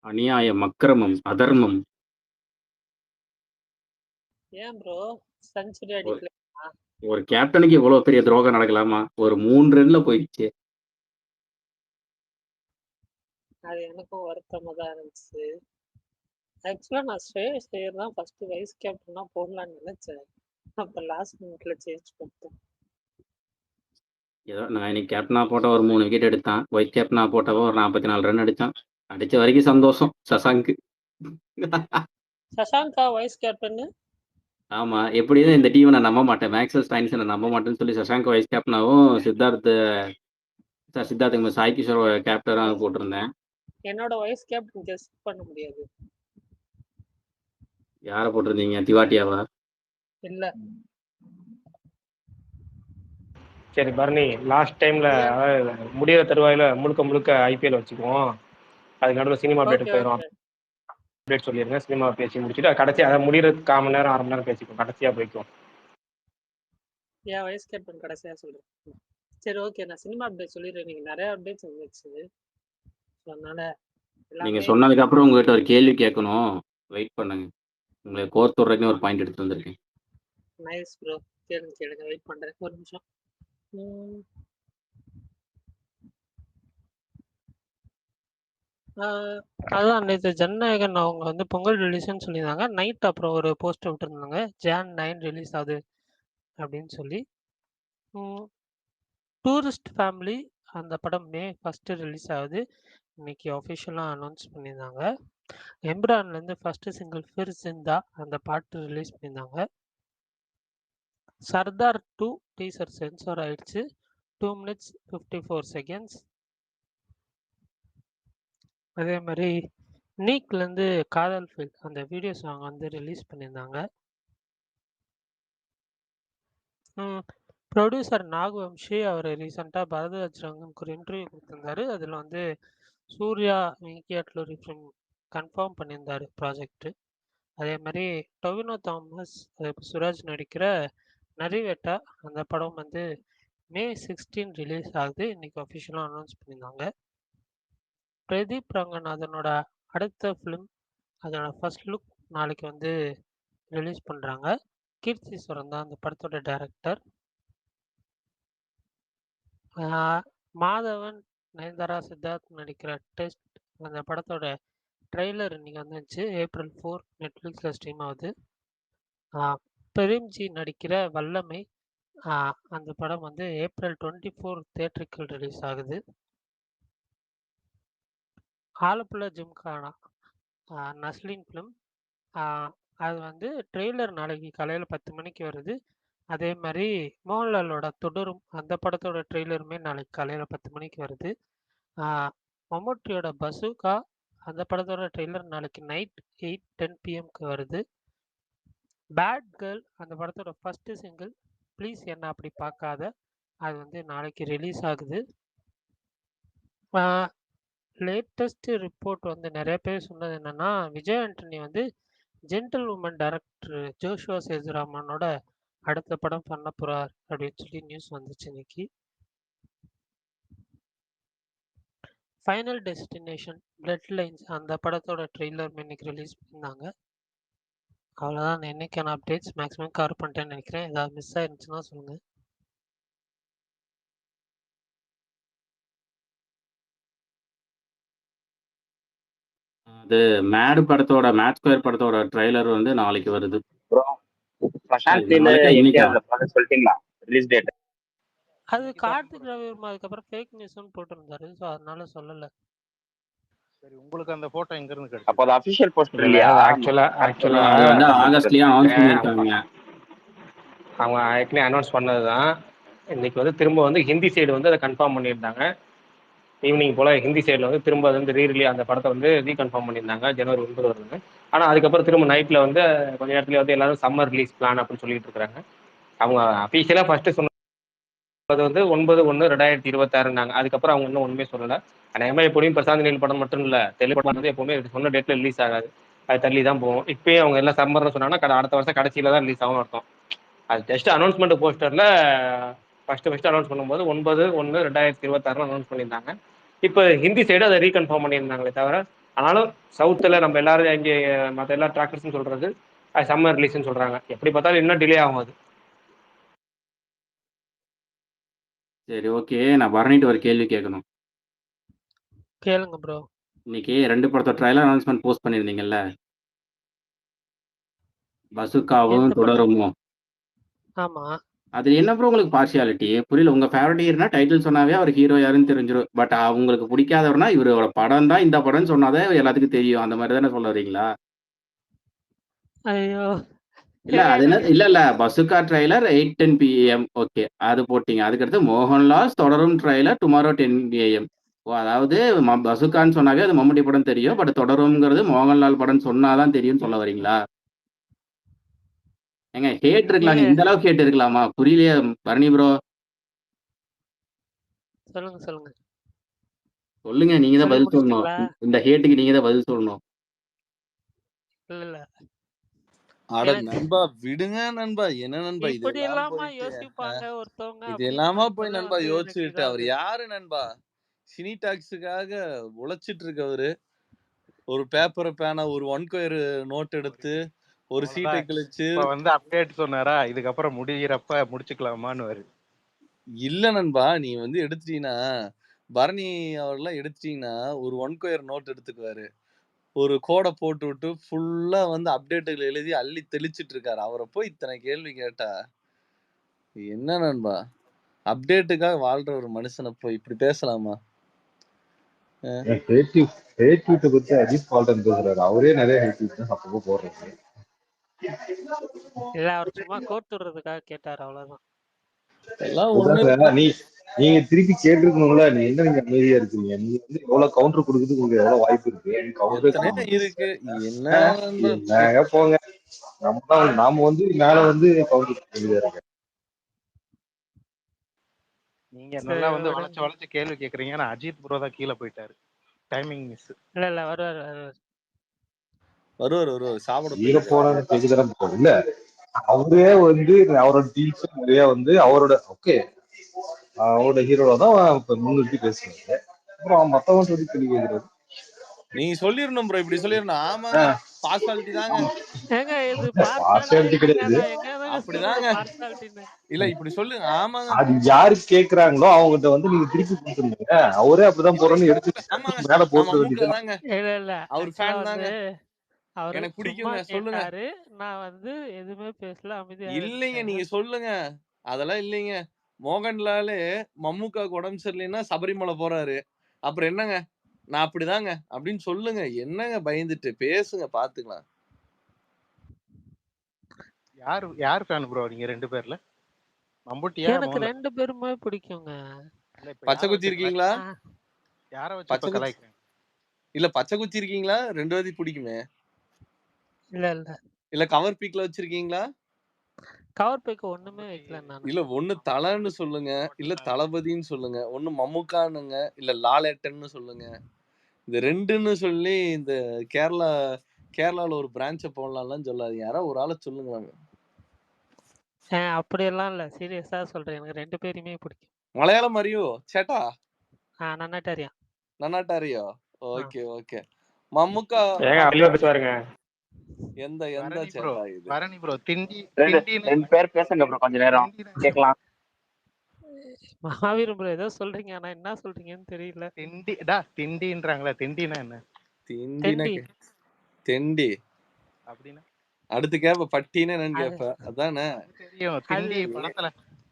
அநியாயம், அக்கிரமம், அதர்மம். ஏன் ப்ரோ செஞ்சுரி ஒரு அடிக்கல? ஒரு கேப்டனுக்கு இவ்வளவு பெரிய துரோகம் நடக்கலாமா? ஒரு 3 ரன்ல போயிடுச்சு. அது எனக்கும் வருத்தமா தான் இருந்துச்சு. ஆக்சுவலா நான் ஸ்ரேயஸ் ஐயர் தான் ஃபர்ஸ்ட் வைஸ் கேப்டனா போடலாம்னு நினைச்சேன். அப்ப லாஸ்ட் மினிட்ல சேஞ்ச் பண்ணிட்டேன். ஏதோ நான் இன்னைக்கு கேப்டனா போட்ட ஒரு 3 விக்கெட் எடுத்தான். வைஸ் கேப்டனா போட்டவன் ஒரு 44 ரன் அடிச்சான். அடிச்ச வரைக்கும் சந்தோஷம் சசாங்க். Sasanka vice captain? ஆமா. எப்படியும் இந்த டீமை நான் நம்ப மாட்டேன். மேக்ஸ்வெல் ஸ்டைன்ஸை நான் நம்ப மாட்டேன்னு சொல்லி சசாங்க் வைஸ் கேப்டனாவும் சித்தார்த்துக்கு சாய் கிஷோர் கேப்டனாக போட்டிருந்தேன். என்னோட வைஸ் கேப்டன் கெஸ் பண்ண முடியாது. யாரை போட்டிருந்தீங்க? திவாட்டியாவா? இல்ல. சரி பரணி, லாஸ்ட் டைம்ல முடிகிற தருவாயில முழுக்க முழுக்க ஐபிஎல் வச்சுக்குவோம். அதுக்கு நடுவில் சினிமா அப்டேட் போயிடும். அப்டேட் சொல்லிடுங்க. சினிமா பேசி முடிச்சுட்டு கடைசி அதை முடிகிறதுக்கு 1/4 மணி நேரம் 1/2 மணி நேரம் பேசிக்குவோம். கடைசியா போய்க்கும். ஏன் வைஸ் கேப்டன் கடைசியா சொல்றேன். சரி ஓகே, நான் சினிமா அப்டேட் சொல்லிடுறேன். நீங்க நிறைய அப்டேட்ஸ் வந்துச்சு, அதனால நீங்க சொன்னதுக்கு அப்புறம் உங்ககிட்ட ஒரு கேள்வி கேட்கணும். வெயிட் பண்ணுங்க. உங்களை கோர்த்துறதுக்கு ஒரு பாயிண்ட் எடுத்து வந்திருக்கேன். நைஸ் ப்ரோ, கேளுங்க வெயிட் பண்றேன் ஒரு நிமிஷம். அதான் நேற்று ஜனநாயகன் அவங்க வந்து பொங்கல் ரிலீஸ்ன்னு சொல்லியிருந்தாங்க. நைட் அப்புறம் ஒரு போஸ்டர் விட்டுருந்தாங்க, Jan 9 ரிலீஸ் ஆகுது அப்படின்னு சொல்லி. டூரிஸ்ட் ஃபேமிலி அந்த படம் May 1 ரிலீஸ் ஆகுது. இன்னைக்கு அஃபிஷியலாக அனௌன்ஸ் பண்ணியிருந்தாங்க. எம்ரான்லேருந்து ஃபர்ஸ்ட் சிங்கிள் ஃபிர் ஜிந்தா அந்த பாட்டு ரிலீஸ் பண்ணியிருந்தாங்க. சர்தார் 2 டீசர் சென்சார் ஆயிடுச்சு, 2 minutes 54 seconds. அதே மாதிரி நீக்லேருந்து காதல் ஃபீல் அந்த வீடியோ சாங் வந்து ரிலீஸ் பண்ணியிருந்தாங்க. ப்ரொடியூசர் நாகவம்ஷி அவர் ரீசெண்டாக பரதராஜ் ரங்கனுக்கு ஒரு இன்டர்வியூ கொடுத்துருந்தாரு. அதில் வந்து சூர்யா விக்கி அட்லூரி ஃபிலிம் கன்ஃபார்ம் பண்ணியிருந்தார் ப்ராஜெக்ட். அதே மாதிரி டொவினோ தாமஸ் சுராஜ் நடிக்கிற நரிவேட்டா அந்த படம் வந்து May 16 ரிலீஸ் ஆகுது. இன்னைக்கு அஃபிஷியலாக அனௌன்ஸ் பண்ணியிருந்தாங்க. பிரதீப் ரங்கநாதனோட அடுத்த ஃபிலிம் அதோட ஃபர்ஸ்ட் லுக் நாளைக்கு வந்து ரிலீஸ் பண்ணுறாங்க. கீர்த்தி சுரன் தான் அந்த படத்தோட டைரக்டர். மாதவன் நயன்தாரா சித்தார்த் நடிக்கிற டெஸ்ட் அந்த படத்தோட ட்ரெய்லர் இன்னைக்கு வந்துச்சு. April 4 நெட்ஃப்ளிக்ஸில் ஸ்ட்ரீம் ஆகுது. பிரேம்ஜி நடிக்கிற வல்லமை அந்த படம் வந்து April 24 தியேட்டரிக்கல் ரிலீஸ் ஆகுது. ஆலப்புழா ஜிம்கானா நஸ்லின் ஃபிலிம் அது வந்து ட்ரெய்லர் நாளைக்கு காலையில் 10 மணிக்கு வருது. அதே மாதிரி மோகன்லாலோட தொடரும் அந்த படத்தோட ட்ரெய்லருமே நாளைக்கு காலையில் 10 மணிக்கு வருது. மம்முட்டியோட பசூகா அந்த படத்தோட ட்ரெய்லர் நாளைக்கு நைட் 8:10 PM வருது. பேட் கேர்ள் அந்த படத்தோட ஃபர்ஸ்ட் சிங்கிள் ப்ளீஸ் என்ன அப்படி பார்க்காத அது வந்து நாளைக்கு ரிலீஸ் ஆகுது. லேட்டஸ்ட் ரிப்போர்ட் வந்து நிறைய பேர் சொன்னது என்னன்னா, விஜய் ஆண்டனி வந்து ஜென்டில் உமன் டைரக்டர் ஜோஷுவா சேதுராமனோட அடுத்த படம் பண்ண போறார் அப்படின்னு சொல்லி நியூஸ் வந்துச்சு இன்னைக்கு. ஃபைனல் டெஸ்டினேஷன் பிளட் லைன்ஸ் அந்த படத்தோட ட்ரெய்லர் இன்னைக்கு ரிலீஸ் பண்ணாங்க. அவ்வளோதான் இன்னைக்கான அப்டேட்ஸ். மேக்ஸிமம் கவர் பண்ணிட்டேன்னு நினைக்கிறேன். ஏதாவது மிஸ் ஆயிருந்துச்சுன்னா சொல்லுங்க. அது மேட் படத்தோட மேட் ஸ்கொயர் படத்தோட ட்ரைலர் வந்து நாளைக்கு வருது. சொல்லிட்டீங்களா ரிலீஸ் டேட்? அது கார்த்திக் ரவிவர்மா அதுக்கப்புறம் ஃபேக் நியூஸ்னு போட்டிருந்தாரு, ஸோ அதனால சொல்லல. சரி, உங்களுக்கு அந்த போட்டோ எங்க இருந்து கிடைச்சது? அப்போ அது அபிஷியல் போஸ்டர் இல்லையா? ஆக்சுவலா அது வந்து ஆகஸ்ட்லயே அனௌன்ஸ் பண்ணிருக்காங்க. அவங்க ஏற்கனவே அனௌன்ஸ் பண்ணதுதான். இன்னைக்கு வந்து திரும்ப வந்து ஹிந்தி சைடு வந்து அதை கன்ஃபார்ம் பண்ணியிருந்தாங்க. ஈவினிங் போல ஹிந்தி சைடில் வந்து திரும்ப அது வந்து அந்த படத்தை வந்து ரீகன்ஃபார்ம் பண்ணியிருந்தாங்க January 9 வருதுன்னு. ஆனால் அதுக்கப்புறம் திரும்ப நைட்டில் வந்து கொஞ்ச நேரத்துல வந்து எல்லாரும் சம்மர் ரிலீஸ் பிளான் அப்படின்னு சொல்லிட்டு இருக்கிறாங்க. அவங்க அஃபீஷியலாக ஃபர்ஸ்ட் சொன்னது வந்து 9/1/2026. அதுக்கப்புறம் அவங்க இன்னும் ஒன்றுமே சொல்லலை. ஆனால் எப்படியும் பிரசாந்த் நீல் படம் மட்டும் இல்லை, தெலுங்கு படம் வந்து எப்பவுமே சொன்ன டேட்டில் ரிலீஸ் ஆகாது, அது தள்ளி தான் போகும். இப்போயும் அவங்க எல்லாம் சம்மர்னு சொன்னாங்கன்னா அடுத்த வருஷம் கடைசியில் தான் ரிலீஸ் ஆகும் அர்த்தம். அது ஜஸ்ட் அனௌன்ஸ்மெண்ட் போஸ்டரில் ஃபர்ஸ்ட் அனௌன்ஸ் பண்ணும்போது 9/1/2026 அனௌன்ஸ் பண்ணியிருந்தாங்க. இப்போ ஹிந்தி சைடு அதை ரீகன்ஃபார்ம் பண்ணியிருந்தாங்களே தவிர ஆனாலும் சவுத்தில் நம்ம எல்லாரும் இங்கே மற்ற எல்லா ட்ராக்கர்ஸ்னு சொல்றது சம்மர் ரிலீஸ்ன்னு சொல்றாங்க. எப்படி பார்த்தாலும் இன்னும் டிலே ஆகும் அது. சரி, ஓகே. நான் பரணிட்டு ஒரு கேள்வி கேட்கணும். கேளுங்க ப்ரோ. இன்னைக்கு 2 படத்தோட ட்ரைலர் அனௌன்ஸ்மெண்ட் போஸ்ட் பண்ணியிருந்தீங்கல்ல, பசுக்காவும் எந்த படம்? தொடருமும். ஆமா. அதுல என்ன ப்ரோ உங்களுக்கு பார்ஷியாலிட்டி? புரியல. உங்க ஃபேவரட் ஹீரோனா டைட்டில் சொன்னாவே அவர் ஹீரோ யாருன்னு தெரிஞ்சிடும். பட் உங்களுக்கு பிடிக்காதவர்னா இவரோட படம் தான் இந்த படம்னு சொன்னாதான் எல்லாத்துக்கும் தெரியும். அந்த மாதிரி தானே சொல்ல வரீங்களா? ஐயோ! இல்ல அது என்ன இல்ல பசுகா ட்ரைலர் 8:10 PM. ஓகே, அது போட்டீங்க. அதுக்கடுத்து மோகன்லால் தொடரும் ட்ரைலர் டுமாரோ 10 AM. ஓ, அதாவது பசுகான்னு சொன்னாவே அது மம்முட்டி படம் தெரியும். பட் தொடரும்ங்கிறது மோகன்லால் படம் சொன்னாதான் தெரியும்னு சொல்ல வரீங்களா? ஏங்க ஹேட் இருக்கலாம். இந்த அளவுக்கு ஹேட் இருக்கலாமா? புரியலையே பரணி ப்ரோ. சொல்லுங்க சொல்லுங்க. சொல்லுங்க, நீங்க தான் சொல்லி பதில் சொல்லணும். முடிச்சிட்டீங்களா? இந்த ஹேட்டுக்கு நீங்க தான் பதில் சொல்லணும். இல்ல அட எனக்கு நண்பா விடுங்க நண்பா. என்ன நண்பா இப்படி இதெல்லாம் இல்லாம போயிட்டு யோசிப்பாங்க ஒருத்தவங்க இது அப்படின்னு எல்லாமா போய் இப்பதான் நண்பா வந்து எனக்கு யோசிச்சுட்டு அவர் இதாகுது. யாரு நண்பா? சினி டாக்ஸுக்காக உழைச்சிட்டு இருக்கவரு. ஒரு பேப்பரை பேனா ஒரு 1 ஸ்கொயர் நோட் எடுத்து ஒரு சீட்டை கிழிச்சு. இப்ப வந்து அப்டேட் சொன்னாரா, இதுக்கப்புறம் முடிகிறப்ப முடிச்சுக்கலாமான்னு வரு. இல்ல நண்பா, நீ வந்து எடுத்துட்டீங்கன்னா பரணி அவர்லாம் எடுத்துட்டீங்கன்னா ஒரு 1 ஸ்கொயர் நோட் எடுத்துக்குவாரு. ஒரு கோடை போட்டு விட்டு ஃபுல்லா வந்து அப்டேட்டுகள் எழுதி அள்ளி தெளிச்சிட்டு இருக்காரு. அவரை போய் இத்தனை கேள்வி கேட்டா என்ன நண்பா? அப்டேட்டுக்காக வாழ்ற ஒரு மனுஷனை போய் இப்படி பேசலாமா? ஹேட் ட்வீட்டை பத்தி அஜித் பால்டன் பேசுறாரு. அவரே நிறைய ஹேட் ட்வீட் தான் அப்பப்போ போடுறாரு. இல்ல அவர் சும்மா கோர்த்து விடுறதுக்காக கேட்டாரு, அவ்வளவுதான். எல்லாம் அதுதான் ஒண்ணு சார், நீங்க திருப்பி கேட்டிருக்கணும்ல. நீங்க என்ன நீங்க அமைதியா இருக்கீங்க? நீங்க வந்து எவ்வளவு கவுண்டர் கொடுக்குறதுக்கு உங்களுக்கு எவ்வளவு வாய்ப்பு இருக்கு? எத்தனை இருக்கு. என்ன நண்பா என்னங்க போங்க. நாம வந்து மேல வந்து கவுண்டர் கொடுக்க வேண்டியதா இருக்கு. நீங்க நல்லா வந்து வளைச்சு வளைச்சு கேள்வி கேக்குறீங்க. ஆனா அஜித் ப்ரோ தான் கீழே போயிட்டாரு. Timing miss. இல்ல வருவார் சாப்பிட ஈர போன தெரிஞ்சுதான் போகும். இல்ல அவரே வந்து அவரோட டீல்ஸ் நிறைய வந்து அவரோட அவரோட ஹீரோட தான் இப்ப முன்னிறுத்தி பேசுறாரு. அப்புறம் மத்தவங்க சொல்லி கேள்வி கேட்கிறாரு. நீங்க சொல்லிடணும் ப்ரோ. இப்படி சொல்லிடணும். ஆமாங்க, பார்சாலிட்டி தாங்க. ஏங்க இது பார்சாலிட்டி கிடையாது. அப்படிதாங்க. இல்ல இப்படி சொல்லு. ஆமாங்க, அது யாரு கேக்குறாங்களோ அவங்ககிட்ட வந்து நீங்க திருப்பி கொடுத்துருங்க. அவரே அப்படிதான் போறோம்னு எடுத்து மேல போட்டு வேண்டியதாங்க. இல்ல அவர் ஃபேன் தாங்க. அவரு எனக்கு சும்மா பிடிக்குங்க. சொல்லுங்க. கேட்டாரு. நான் வந்து எதுவுமே பேசல, அமைதியா இல்லைங்க, இருந்தேன். நீங்க சொல்லுங்க. அதெல்லாம் இல்லைங்க. மோகன்லால் மம்முக்காக்கு உடம்பு சரியில்லைன்னா சபரிமலை போறாரு. அப்புறம் என்னங்க, நான் அப்படிதாங்க அப்படின்னு சொல்லுங்க. என்னங்க பயந்துட்டு பேசுங்க, பாத்துக்கலாம். யார் ஃபேன் ப்ரோ நீங்க 2 பேர்ல? மம்புட்டியா? எனக்கு 2 பேருமே பிடிக்குங்க. பச்சை குச்சி இருக்கீங்களா? யார வச்சு இப்ப கலாய்க்கிறீங்க? இல்ல பச்சை குச்சி இருக்கீங்களா? 2 பேரும் பிடிக்குமே. இல்ல கவர் பீக்ல வச்சிருக்கீங்களா? கவர் பீக் ஒண்ணுமே வைக்கல நான். இல்ல ஒண்ணு தலன்னு சொல்லுங்க, இல்ல தளபதின்னு சொல்லுங்க, ஒண்ணு மம்முக்கானுங்க, இல்ல லாலேட்டன்னு சொல்லுங்க. இந்த 2ன்னு சொல்லி இந்த கேரளால ஒரு பிரான்ச்ச போடலாம்னு சொல்லாதீங்க. யாரோ ஒரு ஆளை சொல்லுங்க. அப்படியெல்லாம் இல்ல, சீரியஸா சொல்றேன். எனக்கு 2 பேருமே பிடிக்கும். மலையாளம் அறியோ சேட்டா? நன்னாட்டாரியோ? ஓகே. மம்முக்கா பேசுவாருங்க. எந்த சேட்டா இது? பரணி ப்ரோ திண்டி 2 பேர் பேசுங்க ப்ரோ, கொஞ்ச நேரம் கேட்கலாம். மகாவீரம் ப்ரோ ஏதோ சொல்றீங்க, ஆனா என்ன சொல்றீங்கன்னு தெரியல. திண்டின்றாங்களே, திண்டினா என்ன? தெண்டி அப்படின்னா அடுத்து கேப்ப பட்டின்னு என்னன்னு கேப்ப. அதானே தெரியும். திண்டி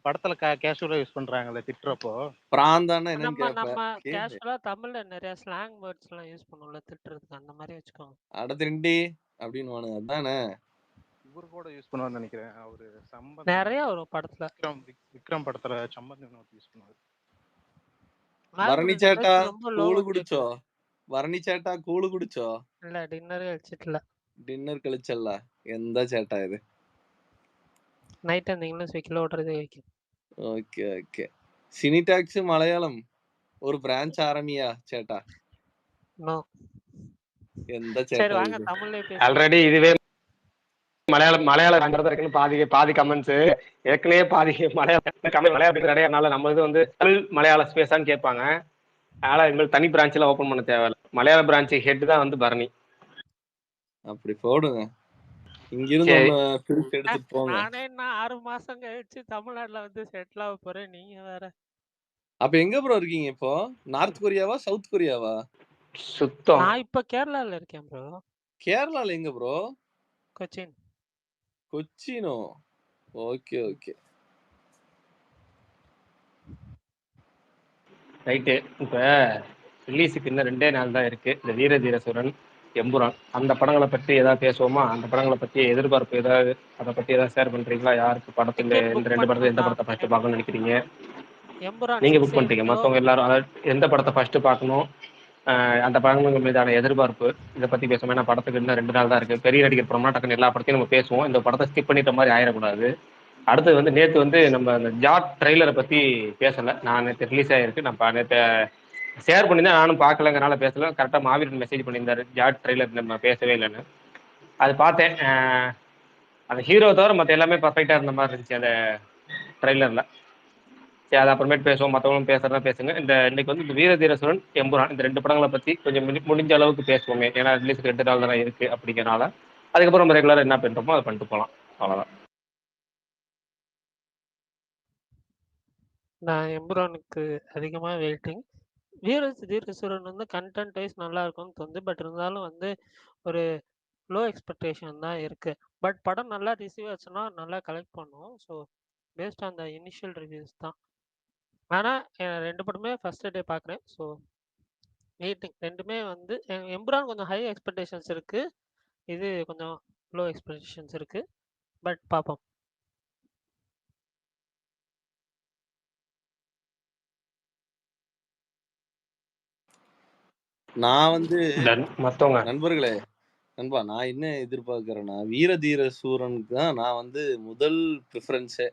படத்துல கேஷுவலா யூஸ் பண்றாங்கல்ல திட்டுறப்போ. பிராந்தானா என்னன்னு கேப்ப. நம்ம கேஷுவலா தமிழ்ல நிறைய ஸ்லாங் வேர்ட்ஸ் எல்லாம் யூஸ் பண்ணுவோம்ல திட்டுறதுக்கு, அந்த மாதிரி வச்சுக்கோங்க. அட திண்டி அப்படின்னு வானுங்க. அதானே இவரு கூட யூஸ் பண்ணுவான்னு நினைக்கிறேன். அவரு நிறைய ஒரு படத்துல விக்ரம் படத்துல சம்பந்த் யூஸ் பண்ணுவாரு. வரணி சேட்டா கூழு குடிச்சோ? வரணி சேட்டா கூழு குடிச்சோ? இல்ல டின்னர் கழிச்சிட்டல. டின்னர் கழிச்சல்ல. எந்த சேட்டா இது? நைட் அந்த இங்கிலீஷ் வைக்கல, ஓடுறதே வைக்க. ஓகே. சினி டாக்ஸ் மலையாளம் ஒரு பிரான்ச் ஆரம்பியா சேட்டா? நோ. எந்த சரி சேட்டா வாங்க இது? தமிழ்ல பேச. ஆல்ரெடி இதுவே மலையாளம் இருக்குன்னு பாதி கமெண்ட்ஸ் ஏற்கனவே பாதி மலையாளம் கிடையாதுனால நம்ம இது வந்து தமிழ் மலையாள ஸ்பேஸான்னு கேட்பாங்க. அதனால இனிமேல் தனி பிரான்ச்ல ஓபன் பண்ண தேவையில்லை. மலையாள பிரான்ச் ஹெட் தான் வந்து பரணி. அப்படி போடுங்க. இங்கிருந்து சரி. ஒண்ணு பிரிச்சு எடுத்துட்டு போங்க. நானே இன்னும் 6 மாசம் கழிச்சு தமிழ்நாட்டுல வந்து செட்டில் ஆக போறேன். நீங்க வேற. அப்ப எங்க ப்ரோ இருக்கீங்க இப்போ? நார்த் கொரியாவா சவுத் கொரியாவா? சுத்தம். நான் இப்ப கேரளால இருக்கேன் ப்ரோ. கேரளால எங்க ப்ரோ? கொச்சின். கொச்சினோ? Okay okay. ரைட்டு. இப்ப ரிலீஸுக்கு இன்னும் 2 நாள் தான் இருக்கு. இந்த வீர தீர சூரன், எம்புரான் அந்த படங்களை பற்றி ஏதாவது பேசுவோமா? அந்த படங்களை பத்தி எதிர்பார்ப்பு ஏதாவது, அதை பத்தி ஏதாவது ஷேர் பண்றீங்களா? யாருக்கு படத்துல டிக்கெட் இந்த புக் 2 படத்துல எந்த பண்ணிட்டோம்னா படத்தை ஃபர்ஸ்ட் பார்க்கணும்னு நினைக்கிறீங்க? எம்புரான் நீங்க 6 புக் பண்ணிட்டீங்க. ப்ரோ. மற்றவங்க எல்லாரும் அதாவது எந்த படத்தை ஃபர்ஸ்ட் பார்க்கணும், அந்த படங்கள் மீதான எதிர்பார்ப்பு, இதை பத்தி பேசுவோம். ஏன்னா படத்துக்கு இன்னும் 2 நாள் தான் இருக்கு. பெரிய நடிகர் படம்னா டக்குன்னு எல்லா படத்தையும் நம்ம பேசுவோம். இந்த படத்தை ஸ்கிப் பண்ணிட்ட மாதிரி ஆயிடக்கூடாது. அடுத்தது வந்து நேற்று வந்து நம்ம அந்த ஜாட் ட்ரெய்லரை பத்தி பேசல. நான் நேற்று ரிலீஸ் ஆயிருக்கு. நான் நேற்று ஷேர் பண்ணியிருந்தேன், நானும் பார்க்கலங்கிறனால பேசல. கரெக்டாக மாவீரன் மெசேஜ் பண்ணியிருந்தாரு, ஜாட் ட்ரெய்லர் நம்ம பேசவே இல்லைன்னு. அது பார்த்தேன். அந்த ஹீரோ தவிர மற்ற எல்லாமே பர்ஃபெக்டாக இருந்த மாதிரி இருந்துச்சு அந்த ட்ரெய்லரில். சரி, அது அப்புறமேட்டு பேசுவோம். மற்றவங்களும் பேசுறதா பேசுங்க. இன்னைக்கு வந்து இந்த வீர தீர சூரன், எம்புரான் இந்த 2 படங்களை பற்றி கொஞ்சம் முடிஞ்ச அளவுக்கு பேசுவோமே. ஏன்னா ரிலீஸுக்கு 2 நாள் தானே இருக்கு அப்படிங்கிறனால. அதுக்கப்புறம் நம்ம ரெகுலராக என்ன பண்ணுறோமோ அதை பண்ணிட்டு போகலாம். அவ்வளோதான். நான் எம்புரானுக்கு அதிகமா வெயிட்டிங். வீர தீர சூரன் வந்து கண்டென்ட் வைஸ் நல்லா இருக்கும்னு தோணுது. பட் இருந்தாலும் வந்து ஒரு லோ எக்ஸ்பெக்டேஷன் தான் இருக்கு. பட் படம் நல்லா ரிசீவ் ஆச்சுன்னா நல்லா கலெக்ட் பண்ணும். So based on the initial reviews தான். ஆனால் 2 படமே ஃபர்ஸ்ட் டே பார்க்குறேன். So waiting. 2மே வந்து எம்புரான் கொஞ்சம் ஹை எக்ஸ்பெக்டேஷன்ஸ் இருக்கு. இது கொஞ்சம் லோ எக்ஸ்பெக்டேஷன்ஸ் இருக்கு. பட் பார்ப்போம். நான் வந்து மற்றவங்க நண்பர்களே, நண்பா நான் என்ன எதிர்பார்க்கிறேன்னா வீர தீர சூரனுக்கு தான் நான் வந்து முதல் ப்ரிஃபரன்ஸே.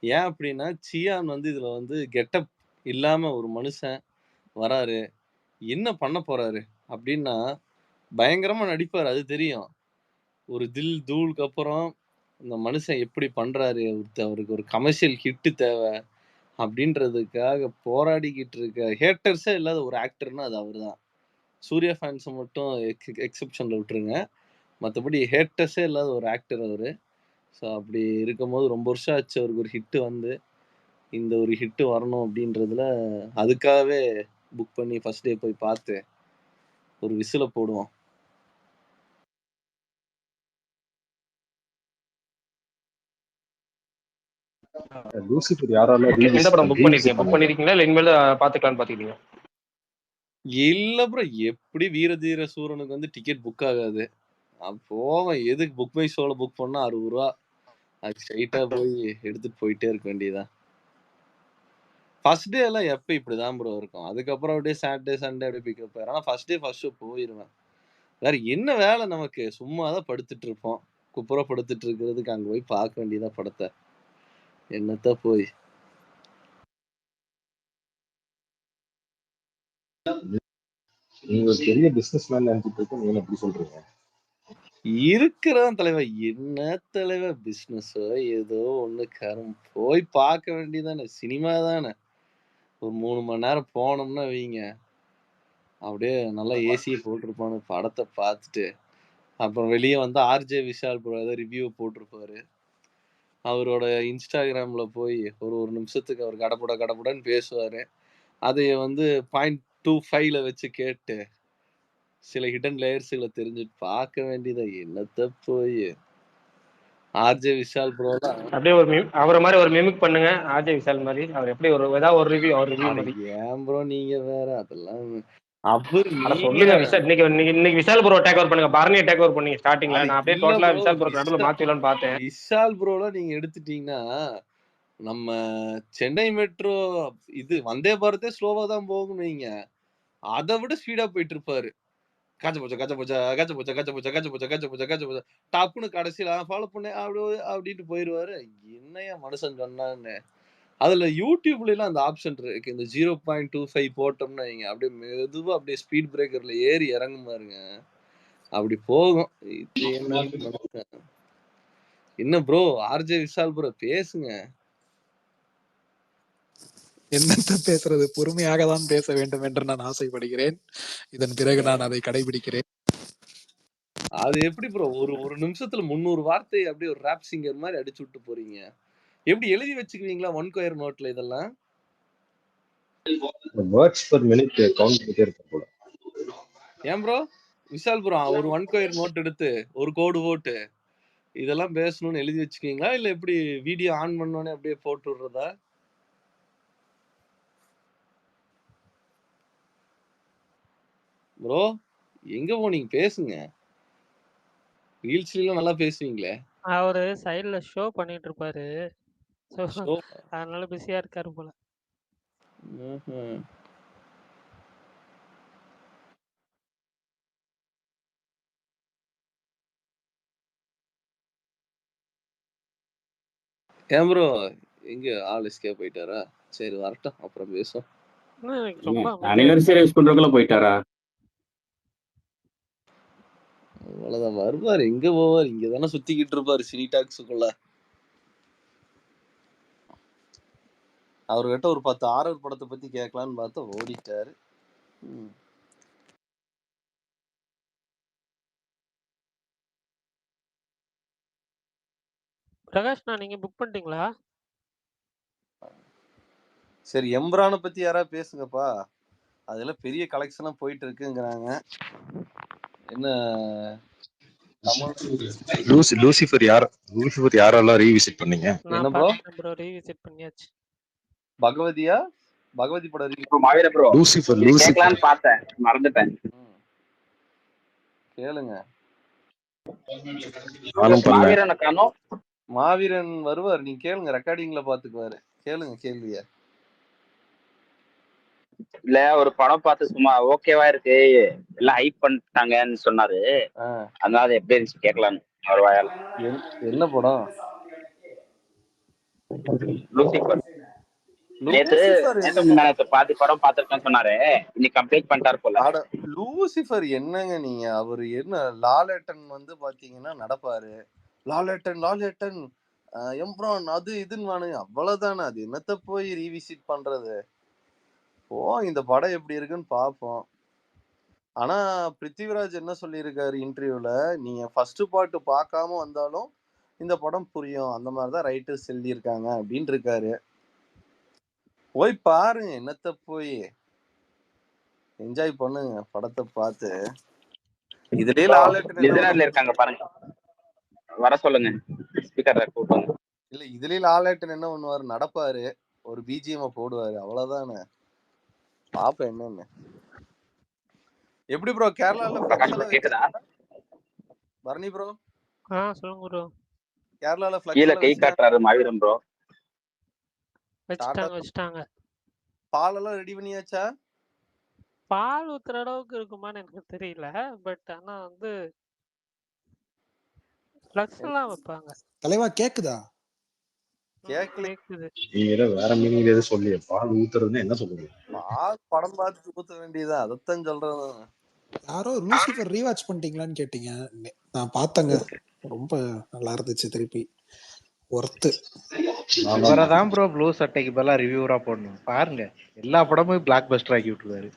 ஏன் அப்படின்னா சியான் வந்து இதுல வந்து கெட்டப் இல்லாம ஒரு மனுஷன் வராரு, என்ன பண்ண போறாரு அப்படின்னா பயங்கரமா நடிப்பாரு, அது தெரியும். ஒரு தில் தூளுக்கு அப்புறம் இந்த மனுஷன் எப்படி பண்றாரு, அவருக்கு ஒரு கமர்ஷியல் ஹிட் தேவை அப்படின்றதுக்காக போராடிக்கிட்டு இருக்க ஹேட்டர்ஸே இல்லாத ஒரு ஆக்டர்னா அது அவர்தான். சூர்யா ஃபேன்ஸை மட்டும் எக்ஸெப்ஷன்ல விட்டுருங்க, மற்றபடி ஹேட்டர்ஸே இல்லாத ஒரு ஆக்டர் அவரு. ஸோ அப்படி இருக்கும்போது ரொம்ப வருஷம் ஆச்சு அவருக்கு ஒரு ஹிட் வந்து. இந்த ஒரு ஹிட் வரணும் அப்படின்றதுல அதுக்காகவே புக் பண்ணி ஃபர்ஸ்ட் டே போய் பார்த்து ஒரு விசில போடுவோம். லூசிஃபர் யாரால எந்த படம் புக் பண்ணிருக்கீங்க? புக் பண்ணிருக்கீங்களா இல்லை இனிமேல் பார்த்துக்கலான்னு பார்த்துக்கிட்டீங்க? இல்ல ப்ரோ, எப்படி வீர தீர சூரனுக்கு வந்து டிக்கெட் புக் ஆகாது. போவேன், எதுக்கு புக் மை ஷோல புக் பண்ணா 60 ரூபா, அது ஸ்ட்ரைட்டா போய் எடுத்துட்டு போயிட்டே இருக்க வேண்டியதான். ஃபர்ஸ்ட் டே எல்லாம் எப்ப இப்படிதான் ப்ரோ இருக்கும். அதுக்கப்புறம் அப்படியே சாட்டர்டே சண்டே அப்படியே பிக்கப் ஆயிரும். ஆனா ஃபர்ஸ்ட் டே ஃபர்ஸ்ட் ஷோ போயிருவேன். வேற என்ன வேலை நமக்கு, சும்மா தான் படுத்துட்டு இருப்போம். குப்புற படுத்துட்டு இருக்கிறதுக்கு அங்க போய் பார்க்க வேண்டியதா படத்தை, என்னத்த போய். நீங்க ஒரு பெரிய பிசினஸ் மேன் நினைச்சிட்டு இருக்க, நீங்க எப்படி சொல்றீங்க? இருக்கிறதான் தலைவா, என்ன தலைவா பிசினஸோ ஏதோ ஒண்ணு கரும் போய் பார்க்க வேண்டியதானே, சினிமா தானே. ஒரு 3 மணி நேரம் போனோம்னா வைங்க, அப்படியே நல்லா ஏசியை போட்டிருப்பானு படத்தை பார்த்துட்டு அப்புறம் வெளியே வந்து ஆர்ஜே விஷால் ப்ரோ ஏதோ ரிவ்யூ போட்டிருப்பாரு. அவரோட இன்ஸ்டாகிராம்ல போய் ஒரு நிமிஷத்துக்கு அவர் கடப்புடன்னு பேசுவாரு. அதைய வந்து 0.25ல வச்சு கேட்டு சில ஹிடன் லேயர்ஸ்களை தெரிஞ்சுட்டு பார்க்க வேண்டியதா, என்னத்த போய். ஆர்ஜே விஷால் ப்ரோ தான் அப்படியே ஒரு அவரை மாதிரி ஒரு மிமிக் பண்ணுங்க, ஆர்ஜே விஷால் மாதிரி. அவர் எப்படி ஏதாவது ஒரு ரிவ்யூ மாதிரி. ஏன் ப்ரோ நீங்க வேற அதெல்லாம் சொல்லுங்க விஷால். இன்னைக்கு விஷால் ப்ரோ டேக் ஓவர் பண்ணுங்க. பரணியை டேக் ஓவர் பண்ணீங்க ஸ்டார்டிங்ல. நான் அப்படியே டோட்டலா விஷால் ப்ரோ நடுவில் மாத்திடலாம்னு பார்த்தேன். விஷால் ப்ரோலாம் நீங்க எடுத்துட்டீங்கன்னா நம்ம சென்னை மெட்ரோ இது வந்தே பாரதே ஸ்லோவா தான் போகும் வைங்க, அதை விட ஸ்பீடா போயிட்டு இருப்பாரு. டப்புன்னு கடைசியில ஃபாலோ பண்ண அப்படின்ட்டு போயிருவாரு. என்னையா மனுஷன் சொன்னான்னு. அதுல யூடியூப்ல எல்லாம் அந்த ஆப்ஷன் இருக்கு, இந்த 0.25 போட்டோம்னா வைங்க, அப்படியே மெதுவா அப்படியே ஸ்பீட் பிரேக்கர்ல ஏறி இறங்கும் பாருங்க, அப்படி போகும். என்ன ப்ரோ, ஆர்ஜே விஷால் ப்ரோ பேசுங்க. என்னத்த பேசுறது, பொறுமையாக தான் பேச வேண்டும் என்று நான் ஆசைப்படுகிறேன். இதன் பிறகு நான் அதை கடைபிடிக்கிறேன். அது எப்படி ப்ரோ ஒரு நிமிஷத்துல 300 வார்த்தை அப்படியே ஒரு ராப் சிங்கர் மாதிரி அடிச்சு விட்டு போறீங்க? எப்படி எழுதி வச்சுக்குவீங்களா ஒன் கொயர் நோட்ல இதெல்லாம்? வேர்ட்ஸ் பர் மினிட் கவுண்ட் பண்ணிட்டே இருப்பேன் போல. ஏன் ப்ரோ விஷால் ப்ரோ ஒரு ஒன் கொயர் நோட் எடுத்து ஒரு கோடு போட்டு இதெல்லாம் பேசணும்னு எழுதி வச்சுக்கீங்களா, இல்ல எப்படி வீடியோ ஆன் பண்ணோடனே அப்படியே போட்டு விடுறதா? ப்ரோ எங்க போனீங்க, பேசுங்க. ரீல்ஸ்ல நல்லா பேசுவீங்களே. அவரு சைடுல ஷோ பண்ணிட்டு இருப்பாரு. ஸோ ஷோ அதனால பிஸியா இருக்காரு போல. ஏன் ப்ரோ எங்க ஆள் எஸ்கேப் போயிட்டாரா? சரி வரட்டும், அப்புறம் பேசுவோம். எனக்கு ரொம்ப அமைதியா அனிவர்சரி யூஸ் பண்றதுக்குள்ள போயிட்டாரா? அவ்வளவுதான் வருவார், எங்க போவார், இங்க தானே சுத்திக்கிட்டு இருப்பாரு சினி டாக்ஸுக்குள்ள. அவர்கிட்ட ஒரு 10 ஆரர் படத்தை பத்தி கேட்கலான்னு பார்த்தா ஓடிட்டாரு. பிரகாஷ்ண்ணா, நீங்க புக் பண்ணிட்டீங்களா? சரி எம்ரானை பத்தி யாராவது பேசுங்கப்பா. அதுல பெரிய கலெக்ஷனா போயிட்டு இருக்குங்கிறாங்க. என்ன லூசிஃபர் யாரெல்லாம் ரீவிசிட் பண்ணீங்க? என்ன நான் ப்ரோ பார்த்துட்டேன் ப்ரோ, ரீவிசிட் பண்ணியாச்சு. பகவதியா? பகவதி படம் ப்ரோ மாவீர ப்ரோ லூசிஃபர் கேட்கலான்னு பார்த்தேன், மறந்துட்டேன். கேளுங்க. நானும் பண்ணேன். மாவீரனை காணோம். மாவீரன் வருவார், நீங்க கேளுங்க, ரெக்கார்டிங்ல பாத்துக்குவாரு. கேளுங்க கேள்விய. இல்ல ஒரு படம் பார்த்து சும்மா ஓகேவா இருக்கு, எல்லாம் ஹைப் பண்ணிட்டாங்கன்னு சொன்னாரு. அதனால அது எப்படி இருந்துச்சு கேட்கலான்னு அவர் வாயால. என்ன படம்? லூசிஃபர். நேத்து முன்னாடி பாதி படம் பார்த்திருக்கேன்னு சொன்னாரு, இன்னைக்கு கம்ப்ளீட் பண்ணிட்டாரு போல. லூசிஃபர் என்னங்க நீங்க, அவரு என்ன லாலேட்டன் வந்து பாத்தீங்கன்னா நடப்பாரு, லாலேட்டன் எம்ப்ரான் அது இதுன்னு வானுங்க, அவ்வளவுதானே. அது என்னத்த போய் ரீவிசிட் பண்றது? ஓ இந்த படம் எப்படி இருக்குன்னு பாப்போம். ஆனா பிருத்திவிராஜ் என்ன சொல்லியிருக்காரு இன்டர்வியூல, நீங்க ஃபர்ஸ்ட் பார்ட் பார்க்காம வந்தாலும் இந்த படம் புரியும், அந்த மாதிரிதான் ரைட்டர்ஸ் எழுதியிருக்காங்க அப்படின்னு இருக்காரு. போய் பாருங்க, என்னத்த போய் என்ஜாய் பண்ணுங்க படத்தை பார்த்து. இதுலயே லிசனர்ல இருக்காங்க பாருங்க, வர சொல்லுங்க ஸ்பீக்கர்ல கூப்பிடுங்க. இல்ல இதுலயே லாலேட்டன் என்ன பண்ணுவாரு, நடப்பாரு, ஒரு பிஜிஎம் போடுவாரு, அவ்வளவுதானே. பாப்ப என்னன்னு. எப்படி ப்ரோ கேரளால கேக்குதா பரணி ப்ரோ? சொல்லுங்க ப்ரோ. கேரளால கீழே கை காட்டுறாரு மாவீரன் ப்ரோ. வச்சுட்டாங்க. பால் எல்லாம் ரெடி பண்ணியாச்சா? பால் ஊத்துற அளவுக்கு இருக்குமான்னு எனக்கு தெரியல, பட் ஆனா வந்து ஃப்ளக்ஸ் எல்லாம் வைப்பாங்க. தலைவா கேக்குதா? கேக்குது. நீங்க வேற மீனிங்ல எதுவும் சொல்லிய, பால் ஊத்துறதுன்னு என்ன சொல்லுங்க? பால் படம் பார்த்து ஊத்த வேண்டியதா, அதத்தான் சொல்றேன். யாரோ லூசிஃபர் ரீவாட்ச் பண்ணிட்டீங்களான்னு கேட்டீங்க. நான் பார்த்தேங்க, ரொம்ப நல்லா இருந்துச்சு. திருப்பி ஒர்த்து. இவரதான் ப்ரோ ப்ளூ சட்டைக்கு பதிலா ரிவ்யூரா போடணும். பாருங்க எல்லா படமும் பிளாக் பஸ்டர் ஆக்கி விட்டுருவாரு.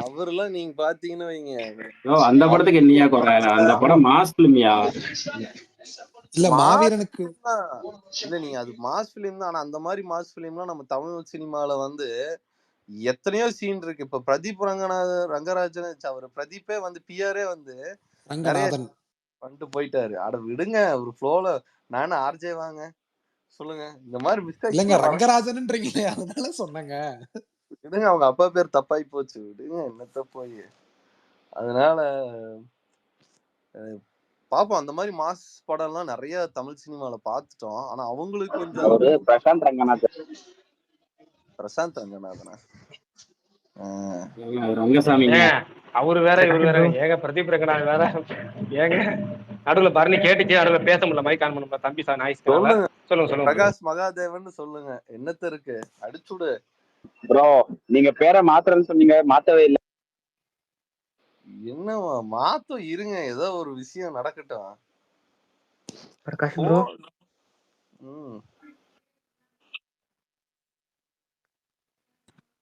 அவரெல்லாம் நீங்க பாத்தீங்கன்னு வைங்க, அந்த படத்துக்கு என்னையா குறை? அந்த படம் மாஸ் பிலிமியா? இல்ல மாவீரனுக்கு இல்ல நீங்க அது மாஸ் பிலிம் தான். ஆனா அந்த மாதிரி மாஸ் பிலிம்லாம் நம்ம தமிழ் சினிமால வந்து எத்தனையோ சீன் இருக்கு. இப்ப பிரதீப் ரங்கராஜன் அவர் பிரதீப்பே வந்து பிஆரே வந்து ரங்கநாதன் பண்ணிட்டு போயிட்டாரு. அட விடுங்க, ஒரு ஃப்ளோல நானும் ஆர்ஜே வாங்க சொல்லுங்க. இந்த மாதிரி மிஸ்டேக் இல்லங்க, ரங்கராஜன்ன்றீங்களே அதனால சொன்னங்க. விடுங்க, அவங்க அப்பா பேர் தப்பாய் போச்சு, விடுங்க என்னத்த போய். அதனால பாப்போம். அந்த மாதிரி மாஸ் படம் எல்லாம் நிறைய தமிழ் சினிமால பாத்துட்டோம். ஆனா அவங்களுக்கு கொஞ்சம் பிரசாந்த் ரங்கநாதனா ரங்கசாமி அவரு வேற இவரு வேற. ஏங்க பிரதீப் ரங்கநாதன் வேற. ஏங்க நடுவுல பரணி கேட்டுச்சு, நடுவுல பேச முடியல, மைக் ஆன் பண்ண தம்பி சார் நாய்ஸ். சொல்லுங்க பிரகாஷ் மகாதேவன் சொல்லுங்க, என்னத்த இருக்கு அடிச்சுடு ப்ரோ. நீங்க பேரை மாத்துறேன்னு சொன்னீங்க, மாத்தவே இல்லை. என்ன மாத்தம் இருங்க, ஏதோ ஒரு விஷயம் நடக்கட்டும். Prakash bro,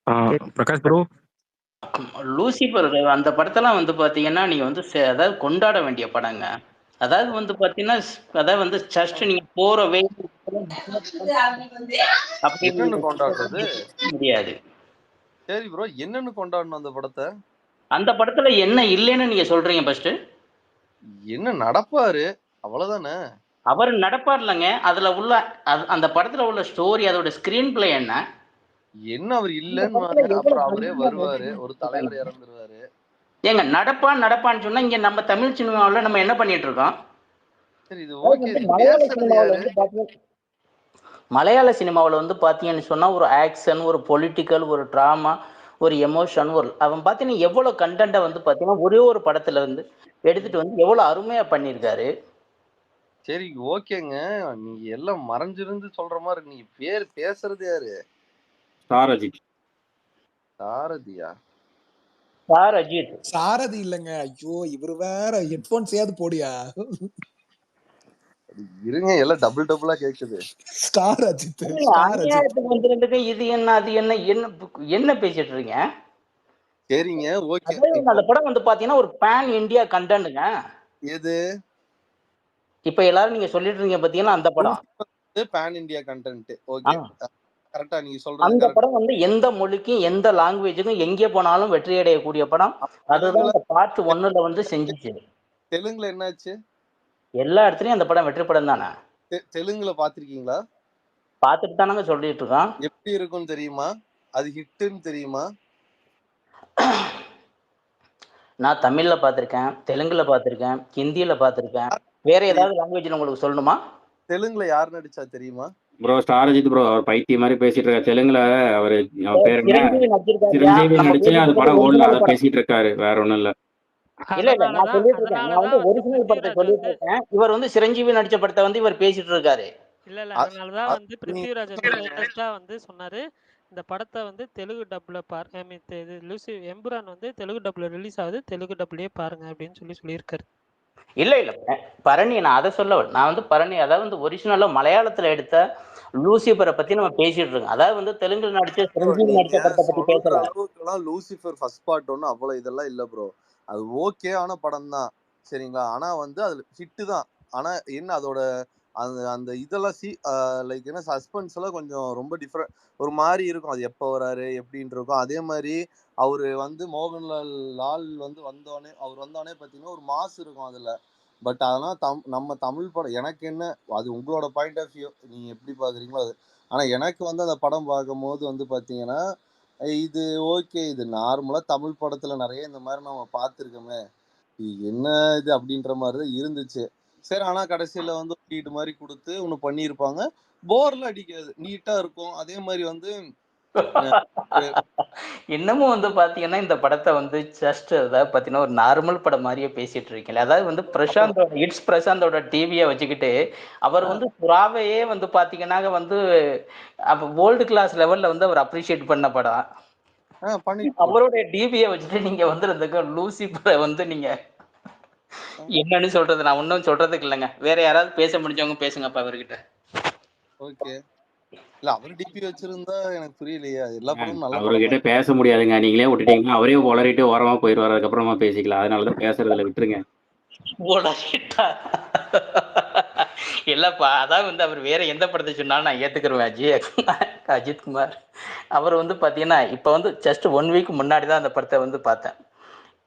Prakash bro Lucifer அந்த படத்தெல்லாம் வந்து பாத்தீங்கன்னா நீங்க வந்து அதாவது கொண்டாட வேண்டிய படங்க. அதாவது வந்து பாத்தீங்கன்னா அதாவது வந்து ஜஸ்ட் நீங்க போற வே அப்படி என்னன்னு கொண்டாடுறது? முடியாது. சரி ப்ரோ, என்னன்னு கொண்டாடணும் அந்த படத்தை? அந்த படத்துல என்ன இல்லைன்னு நீங்க சொல்றீங்க ஃபர்ஸ்ட்? என்ன நடப்பாரு அவ்வளவுதானே? அவர் நடப்பார்லங்க. அதுல உள்ள அந்த படத்துல உள்ள ஸ்டோரி, அதோட ஸ்கிரீன் பிளே என்ன? என்ன அவர் இல்லன்னு அப்புறம் அவரே வருவாரு, ஒரு தலைவர் இறந்துருவாரு. ஏங்க நடப்பான்னு சொன்னா இங்க நம்ம தமிழ் சினிமாவில் நம்ம என்ன பண்ணிட்டு இருக்கோம்? சரி, இது ஓகே. பேசுறது யாரு? மலையாள சினிமாவில் வந்து பார்த்தீங்கன்னு சொன்னால் ஒரு ஆக்ஷன், ஒரு பொலிட்டிக்கல், ஒரு ட்ராமா, ஒரு எமோஷன், ஒரு அவன் பார்த்தீங்கன்னா எவ்வளோ கண்டென்ட்டை வந்து பார்த்தீங்கன்னா ஒரே ஒரு படத்துல இருந்து எடுத்துட்டு வந்து எவ்வளோ அருமையாக பண்ணியிருக்காரு. சரி ஓகேங்க, நீங்க எல்லாம் மறைஞ்சிருந்து சொல்ற மாதிரி இருக்கு. நீங்க பேசுறது யாரு? சாரஜித். சாரதியா? சாரஜித். சாரதி இல்லங்க. ஐயோ, இவரு வேற ஹெட்போன்ஸ் ஏது போடியா. இருங்க, எல்லாம் டபுளா கேக்குது. ஸ்டார் அஜித். இது என்ன அது என்ன என்ன பேசிட்டு இருக்கீங்க? சரிங்க ஓகே. அந்த படம் வந்து பாத்தீங்கன்னா ஒரு பேன் இந்தியா கண்டென்ட்ங்க. எது? இப்ப எல்லாரும் நீங்க சொல்லிட்டு இருக்கீங்க பாத்தீங்கன்னா அந்த படம் பேன் இந்தியா கண்டென்ட். ஓகே, கரெக்டா நீங்க சொல்றது. அந்த படம் வந்து எந்த மொழிக்கும் எந்த லாங்குவேஜுக்கும் எங்கே போனாலும் வெற்றி அடையக்கூடிய படம். அதுதான் பார்ட் 1ல வந்து செஞ்சுச்சு. தெலுங்குல என்னாச்சு? எல்லா இடத்துலயும் அந்த படம் வெற்றி படம் தானே. தெலுங்குல பாத்திருக்கீங்களா? பார்த்துட்டு தானங்க சொல்லிட்டு இருக்கோம். எப்படி இருக்கும்னு தெரியுமா? அது ஹிட்னு தெரியுமா? நான் தமிழ்ல பார்த்திருக்கேன், தெலுங்குல பார்த்திருக்கேன், ஹிந்தியில பார்த்திருக்கேன். வேற ஏதாவது லாங்குவேஜ்ல உங்களுக்கு சொல்லணுமா? தெலுங்குல யார் நடிச்சா தெரியுமா? ப்ரோ ஸ்டாரஜித் ப்ரோ, அவர் பைத்தியம் மாதிரி பேசிட்டு இருக்காரு. தெலுங்குல அவர் பேர் என்ன, சிரஞ்சீவி நடிச்சு அந்த படம் ஓடல, அதை பேசிட்டு இருக்காரு, வேற ஒண்ணும் இல்ல. இல்ல நான் சொல்லிட்டு இருக்கேன். நான் வந்து ஒரிஜினல் படத்தை சொல்லிட்டு இருக்கேன். இவர் வந்து சிரஞ்சீவி நடிச்ச படத்தை வந்து இவர் பேசிட்டு இருக்காரு. இல்ல அதனாலதான் வந்து பிருத்திவிராஜ் வந்து லேட்டஸ்டா வந்து சொன்னாரு இந்த படத்தை வந்து தெலுங்கு டப்ல லூசி எம்புரான் வந்து தெலுங்கு டப்ல ரிலீஸ் ஆகுது, தெலுங்கு டப்லயே பாருங்க அப்படின்னு சொல்லியிருக்காரு. இல்ல பரணி, நான் அதை நான் வந்து பரணி அதாவது வந்து ஒரிஜினலா மலையாளத்துல எடுத்த லூசிபரை பத்தி நம்ம பேசிட்டு இருக்கோம். அதாவது வந்து தெலுங்குல நடிச்ச சிரஞ்சீவி நடிச்ச படத்தை பத்தி பேசல. அளவுக்குலாம் லூசிஃபர் ஃபர்ஸ்ட் பார்ட் ஒன்றும் அவ்வளவு இதெல்லாம் இல்ல ப்ரோ. அது ஓகே ஆன படம் தான், சரிங்களா? ஆனா வந்து அதுல ஹிட்டு தான். ஆனா என்ன அதோட அந்த இதெல்லாம் லைக் என்ன சஸ்பென்ஸ் எல்லாம் கொஞ்சம் ரொம்ப டிஃப்ரெண்ட், ஒரு மாதிரி இருக்கும். அது எப்போ வராரு எப்படின்னு இருக்கும். அதே மாதிரி அவரு வந்து மோகன்லால் வந்து அவர் வந்தோடனே பார்த்தீங்கன்னா ஒரு மாஸ் இருக்கும் அதுல. பட் அதெல்லாம் நம்ம தமிழ் படம் எனக்கு என்ன, அது உங்களோட பாயிண்ட் ஆஃப் வியூ, நீங்க எப்படி பாக்குறீங்களோ அது. ஆனா எனக்கு வந்து அந்த படம் பார்க்கும்போது வந்து பாத்தீங்கன்னா இது ஓகே, இது நார்மலா தமிழ் படத்துல நிறைய இந்த மாதிரி நம்ம பார்த்துருக்கோமே, இது என்ன இது அப்படின்ற மாதிரி தான் இருந்துச்சு. சரி, ஆனா கடைசியில வந்து லீடு மாதிரி கொடுத்து ஒன்று பண்ணியிருப்பாங்க. போர்ல அடிக்காது, நீட்டா இருக்கும். அதே மாதிரி வந்து இன்னமும் வந்து பாத்தீங்கன்னா இந்த படத்தை வந்து ஜஸ்ட் அதாவது பாத்தீங்கன்னா ஒரு நார்மல் படம் மாதிரியே பேசிட்டு இருக்கீங்க. அதாவது வந்து பிரசாந்தோட டிவியை வச்சுக்கிட்டு அவர் வந்து புறாவையே வந்து பாத்தீங்கன்னா வந்து அப்ப வேர்ல்டு கிளாஸ் லெவல்ல வந்து அவர் அப்ரிஷியேட் பண்ண படம். அவருடைய டிவியை வச்சுட்டு நீங்க வந்து லூசிபரை வந்து நீங்க என்னன்னு சொல்றது, நான் ஒன்னும் சொல்றதுக்கு இல்லைங்க. வேற யாராவது பேச முடிஞ்சவங்க பேசுங்கப்பா அவர்கிட்ட. ஓகே, இல்ல அவர் டிபி வச்சிருந்தா எனக்கு புரியலையா, எல்லா படமும் நல்ல அவர்கிட்ட பேச முடியாதுங்க, நீங்களே விட்டுட்டீங்கன்னா அவரே உளறிட்டு ஓரமா போயிடுவாரு, அதுக்கப்புறமா பேசிக்கலாம். அதனாலதான் பேசுறதுல விட்டுருங்க. இல்லப்பா, அதாவது வந்து அவர் வேற எந்த படத்தை சொன்னாலும் நான் ஏத்துக்கிறேன். அஜித் குமார் அவர் வந்து பாத்தீங்கன்னா இப்ப வந்து ஜஸ்ட் 1 வீக் முன்னாடி தான் அந்த படத்தை வந்து பார்த்தேன்.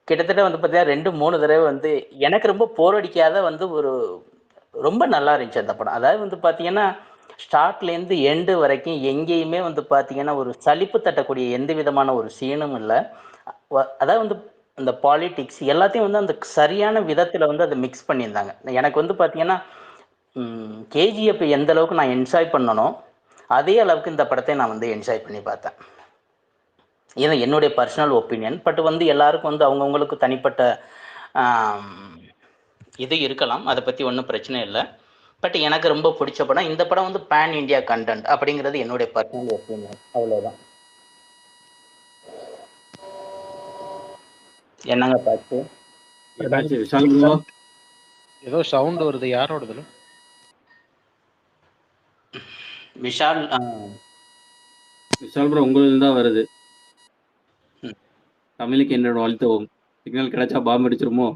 கிட்டத்தட்ட வந்து பாத்தீங்கன்னா 2-3 தடவை வந்து எனக்கு ரொம்ப போர் அடிக்காத வந்து ஒரு ரொம்ப நல்லா இருந்துச்சு அந்த படம். அதாவது வந்து பாத்தீங்கன்னா ஸ்டார்ட்லேருந்து எண்டு வரைக்கும் எங்கேயுமே வந்து பார்த்தீங்கன்னா ஒரு சலிப்பு தட்டக்கூடிய எந்த விதமான ஒரு சீனும் இல்லை. அதாவது வந்து இந்த பாலிடிக்ஸ் எல்லாத்தையும் வந்து அந்த சரியான விதத்தில் வந்து அதை மிக்ஸ் பண்ணியிருந்தாங்க. எனக்கு வந்து பார்த்தீங்கன்னா கேஜிஎஃப் எந்த அளவுக்கு நான் என்ஜாய் பண்ணனோ அதே அளவுக்கு இந்த படத்தை நான் வந்து என்ஜாய் பண்ணி பார்த்தேன். இது என்னுடைய பர்சனல் ஒப்பீனியன். பட் வந்து எல்லாருக்கும் வந்து அவங்கவுங்களுக்கு தனிப்பட்ட இது இருக்கலாம், அதை பற்றி ஒன்றும் பிரச்சனை இல்லை. பட் எனக்கு ரொம்ப பிடிச்ச படம் இந்த படம் வந்து பேன் இந்தியா கண்டென்ட் அப்படிங்கிறது என்னுடைய பர்சனல் ஒப்பீனியன். அவ்வளோதான். என்னங்க பார்த்து ஏதோ சவுண்ட் வருது, யாரோடதுல? விஷால் விஷால் ப்ரோ உங்களது தான் வருது. தமிழுக்கு என்னோட வாழ்த்துவோம். சிக்னல் கிடைச்சா பாம்பு அடிச்சிருமோ?